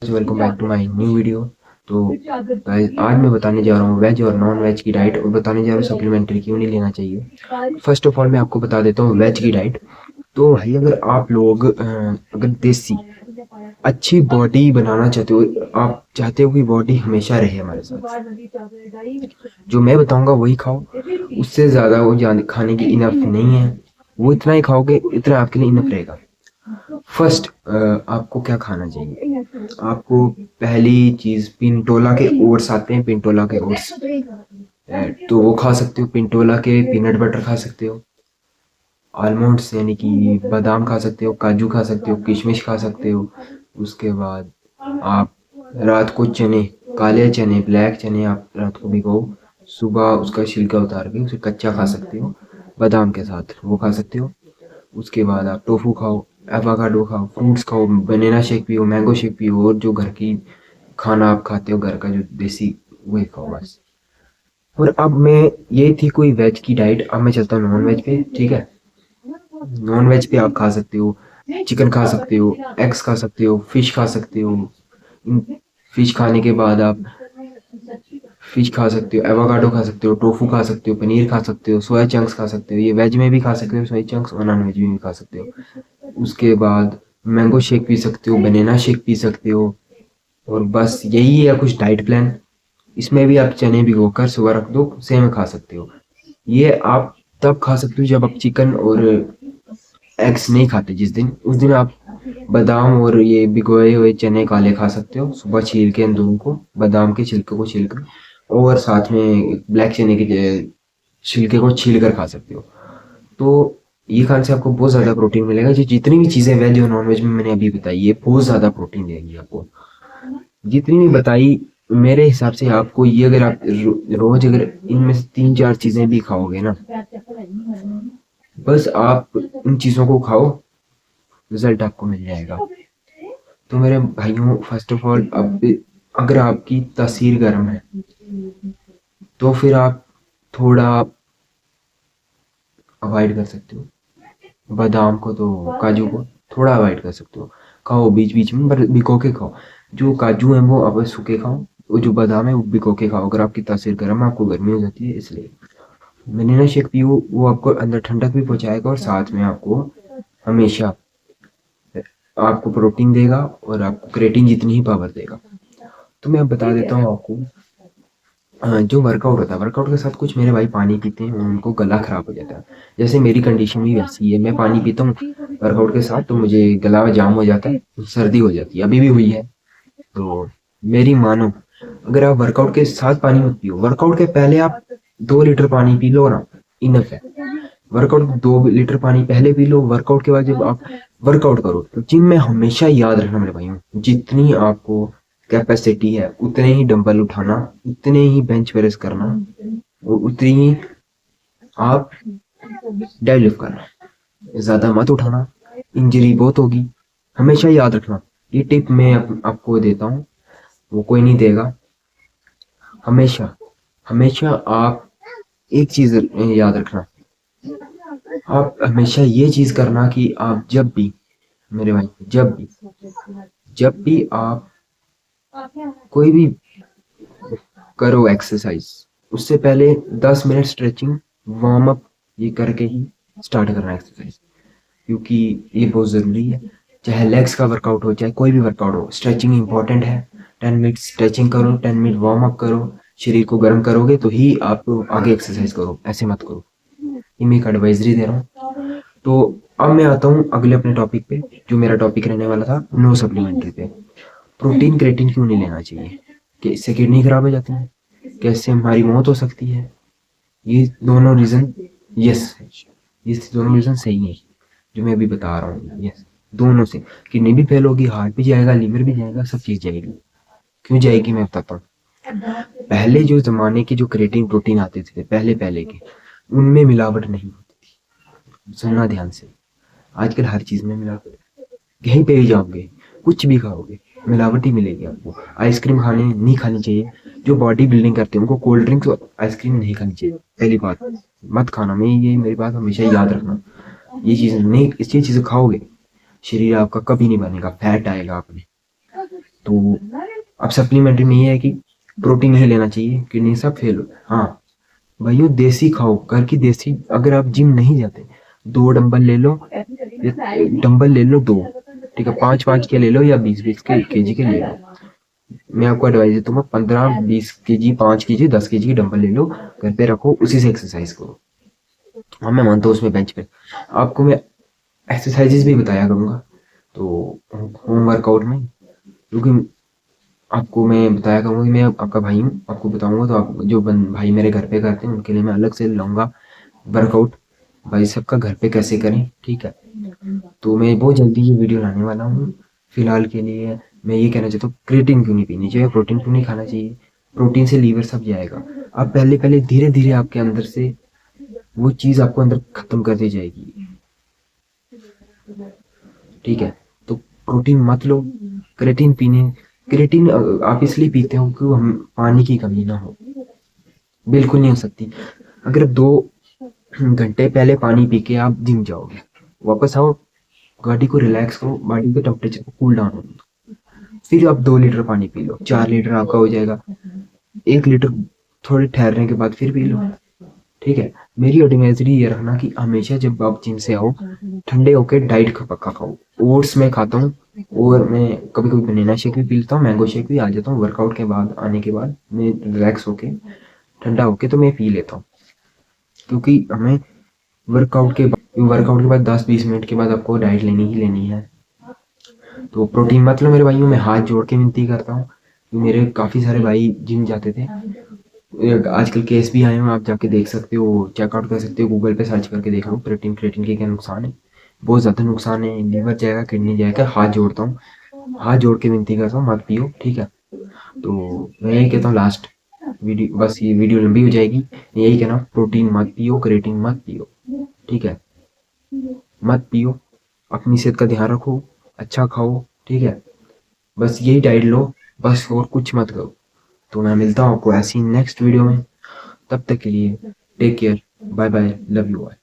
Welcome back to my new video. तो guys आज मैं बताने जा रहा हूँ वेज और नॉन वेज की डाइट, और बताने जा रहा हूँ सप्लीमेंट्री क्यों नहीं लेना चाहिए। फर्स्ट ऑफ ऑल मैं आपको बता देता हूँ वेज की डाइट। तो भाई अगर आप लोग अगर देसी अच्छी बॉडी बनाना चाहते हो, आप चाहते हो कि बॉडी हमेशा रहे हमारे साथ, जो मैं बताऊंगा वही खाओ। उससे ज़्यादा वो खाने की इनफ नहीं है। वो इतना ही खाओगे इतना आपके लिए इनफ रहेगा। फर्स्ट आपको क्या खाना चाहिए? आपको पहली चीज पिंटोला के ओट्स आते हैं, पिंटोला के ओट्स, तो वो खा सकते हो। पिंटोला के पीनट बटर खा सकते हो। आलमंड्स यानी कि बादाम खा सकते हो, काजू खा सकते हो, किशमिश खा सकते हो। उसके बाद आप रात को चने, काले चने, ब्लैक चने आप रात को भिगो, सुबह उसका छिलका उतार के उसे कच्चा खा सकते हो बादाम के साथ, वो खा सकते हो। उसके बाद आप टोफू खाओ, एवोकाडो खाओ, फ्रूट्स खाओ, बनाना शेक पियो, मैंगो शेक पियो, और जो घर की खाना आप खाते हो घर का जो देसी, वही खाओ बस। और अब मैं, ये थी कोई वेज की डाइट। अब मैं चलता हूँ नॉन वेज पे, ठीक है। नॉन वेज पे आप खा सकते हो, चिकन खा सकते हो, एग्स खा सकते हो, फिश खा सकते हो। फिश खाने के बाद आप फिश खा सकते हो, एवोकाडो खा सकते हो, टोफू खा सकते हो, पनीर खा सकते हो, सोया चंक्स खा सकते हो। ये वेज में भी खा सकते हो सोया चंक्स, और नॉन वेज में भी खा सकते हो। उसके बाद मैंगो शेक पी सकते हो, बनाना शेक पी सकते हो। और बस यही है कुछ डाइट प्लान। इसमें भी आप चने भिगोकर सुबह रख दो, सेम खा सकते हो। ये आप तब खा सकते हो जब आप चिकन और एग्स नहीं खाते। जिस दिन, उस दिन आप बादाम और ये भिगोए हुए चने काले खा सकते हो, सुबह छील के इन दोनों को, बादाम के छिलके को छील कर, और साथ में ब्लैक चने के छिलके को छील कर खा सकते हो। तो ये खाने से आपको बहुत ज़्यादा प्रोटीन मिलेगा। जो जितनी भी चीज़ें वेज और नॉन वेज में मैंने अभी बताई, ये बहुत ज़्यादा प्रोटीन देगी आपको। जितनी भी बताई, मेरे हिसाब से आपको ये, अगर आप रोज अगर इनमें से 3-4 चीज़ें भी खाओगे ना, बस आप इन चीज़ों को खाओ, रिजल्ट आपको मिल जाएगा। तो मेरे भाइयों, फर्स्ट ऑफ ऑल, अब अगर आपकी तासीर गर्म है तो फिर आप थोड़ा अवॉइड कर सकते हो बादाम को, तो काजू को थोड़ा अवॉइड कर सकते हो। खाओ बीच बीच में, पर भिगो के खाओ। जो काजू है वो आप सूखे खाओ, वो जो बादाम है वो भिगो के खाओ। अगर आपकी तासीर गर्म है, आपको गर्मी हो जाती है इसलिए। बनाना शेक पियो, वो आपको अंदर ठंडक भी पहुंचाएगा, और साथ में आपको हमेशा आपको प्रोटीन देगा, और आपको क्रेटीन जितनी ही पावर देगा। तो मैं अब बता देता हूँ आपको। जो वर्कआउट होता है, वर्कआउट के साथ कुछ मेरे भाई पानी पीते हैं, उनको गला खराब हो जाता है। जैसे मेरी कंडीशन भी वैसी है, मैं पानी पीता हूँ वर्कआउट के साथ तो मुझे गला जाम हो जाता है, सर्दी हो जाती है, अभी भी हुई है। तो मेरी मानो, अगर आप वर्कआउट के साथ पानी मत पियो, वर्कआउट के पहले आप 2 लीटर पानी पी लो ना, इनफ है। वर्कआउट 2 लीटर पानी पहले पी लो। वर्कआउट के बाद जब आप वर्कआउट करो, तो जिम में हमेशा याद रखना मेरे भाइयों, जितनी आपको कैपेसिटी है उतने ही डंबल उठाना, उतने ही बेंच प्रेस करना, और उतनी ही आप डेडलिफ्ट करना। ज्यादा मत उठाना, इंजरी बहुत होगी। हमेशा याद रखना, ये टिप मैं आपको देता हूँ, वो कोई नहीं देगा। हमेशा हमेशा आप एक चीज याद रखना, आप हमेशा ये चीज करना कि आप जब भी, मेरे भाई, जब भी आप कोई भी करो एक्सरसाइज, उससे पहले 10 मिनट स्ट्रेचिंग, वार्म अप, ये करके ही स्टार्ट करना एक्सरसाइज, क्योंकि ये बहुत ज़रूरी है। चाहे लेग्स का वर्कआउट हो, चाहे कोई भी वर्कआउट हो, स्ट्रेचिंग इंपॉर्टेंट है। 10 मिनट स्ट्रेचिंग करो, 10 मिनट वार्म अप करो। शरीर को गर्म करोगे तो ही आप आगे एक्सरसाइज करो, ऐसे मत करो। ये मैं एक एडवाइजरी दे रहा हूँ। तो अब मैं आता हूँ अगले अपने टॉपिक पे, जो मेरा टॉपिक रहने वाला था नो सप्लीमेंट्री पे। प्रोटीन क्रेटिन क्यों नहीं लेना चाहिए? कि इससे किडनी खराब हो जाती है, कैसे हमारी मौत हो सकती है। ये दोनों रीज़न, यस, ये दोनों रीज़न सही है जो मैं अभी बता रहा हूँ। यस, दोनों से किडनी भी फेल होगी, हार्ट भी जाएगा, लीवर भी जाएगा, सब चीज़ जाएगी। क्यों जाएगी मैं बताता हूँ। पहले जो ज़माने के जो क्रेटिन प्रोटीन आते थे, पहले पहले के, उनमें मिलावट नहीं होती थी। सुनना ध्यान से, आजकल हर चीज़ में मिलावट है। कहीं पे भी जाओगे, कुछ भी खाओगे, मिलावट ही मिलेगी आपको। आइसक्रीम खाने नहीं खानी चाहिए। जो बॉडी बिल्डिंग करते हैं उनको कोल्ड ड्रिंक्स और आइसक्रीम नहीं खानी चाहिए, पहली बात। मत खाना, मैं ये मेरी बात हमेशा याद रखना। ये चीज़ नहीं, ये चीज़ें खाओगे, शरीर आपका कभी नहीं बनेगा, फैट आएगा आप में। तो अब सप्लीमेंट्री में ये है कि प्रोटीन नहीं लेना चाहिए, किडनी सब फेल हो। हाँ भाइयों, देसी खाओ, घर की देसी। अगर आप जिम नहीं जाते, 2 डंबल ले लो, डंबल ले लो 2, ठीक है, 5-5 के ले लो या 20-20 के केजी के ले लो। मैं आपको एडवाइस देता हूँ, 15-20 केजी, 5 केजी, 10 केजी के डंबल ले लो, घर पे रखो, उसी से एक्सरसाइज करो। हाँ मैं मानता हूँ उसमें बेंच पे आपको मैं एक्सरसाइजेस भी बताया करूँगा, तो होम वर्कआउट में, क्योंकि आपको मैं बताया करूँगा कि मैं आपका भाई हूँ, आपको बताऊँगा तो आप जो भाई मेरे घर पे करते हैं उनके लिए मैं अलग से लाऊंगा वर्कआउट, भाई सबका घर पे कैसे करें, ठीक है। तो मैं बहुत जल्दी ये वीडियो लाने वाला हूँ। फिलहाल के लिए मैं ये कहना चाहता हूँ, क्रिएटिन क्यों नहीं पीनी चाहिए, प्रोटीन क्यों नहीं खाना चाहिए। प्रोटीन से लीवर सब जाएगा। अब पहले पहले धीरे धीरे आपके अंदर से वो चीज़ आपको अंदर खत्म कर दी जाएगी, ठीक है। तो प्रोटीन मत लो, क्रिएटिन पीने, क्रिएटिन आप इसलिए पीते हो कि हम पानी की कमी ना हो, बिल्कुल नहीं हो सकती। अगर 2 घंटे पहले पानी पी के आप जिम जाओगे, वापस आओ, बॉडी को रिलैक्स करो, बॉडी के टेम्परेचर को कूल डाउन हो, फिर आप 2 लीटर पानी पी लो, 4 लीटर आपका हो जाएगा। 1 लीटर थोड़े ठहरने के बाद फिर पी लो, ठीक है। मेरी एडवाइजरी ये रखना कि हमेशा जब आप जिम से आओ, ठंडे होके डाइट का पक्का खाओ। ओट्स मैं खाता हूँ, और मैं कभी कभी बनाना शेक भी पी लेता हूँ, मैंगो शेक भी आ जाता हूँ वर्कआउट के बाद, आने के बाद मैं रिलैक्स होके ठंडा होके तो मैं पी लेता हूँ, क्योंकि हमें वर्कआउट के बाद 10-20 मिनट के बाद आपको डाइट लेनी ही लेनी है। तो प्रोटीन मत लो मेरे भाइयों, मैं हाथ जोड़ के विनती करता हूँ। मेरे काफ़ी सारे भाई जिम जाते थे, आजकल केस भी आए हैं, आप जाके देख सकते हो, चेकआउट कर सकते हो, गूगल पे सर्च करके देख लो क्रिएटिन, क्रिएटिन के क्या नुकसान है। बहुत ज़्यादा नुकसान है, लीवर जाएगा, किडनी जाएगा। हाथ जोड़ता हूँ, हाथ जोड़ के विनती करता हूँ, मत पियो, ठीक है। तो मैं यही कहता हूँ, लास्ट वीडियो, बस ये वीडियो लंबी हो जाएगी, यही कहना, प्रोटीन मत पियो, क्रिएटिन मत पियो, ठीक है, मत पियो। अपनी सेहत का ध्यान रखो, अच्छा खाओ, ठीक है, बस यही डाइट लो, बस और कुछ मत करो। तो मैं मिलता हूँ आपको ऐसी नेक्स्ट वीडियो में, तब तक के लिए take care, bye bye, love you all.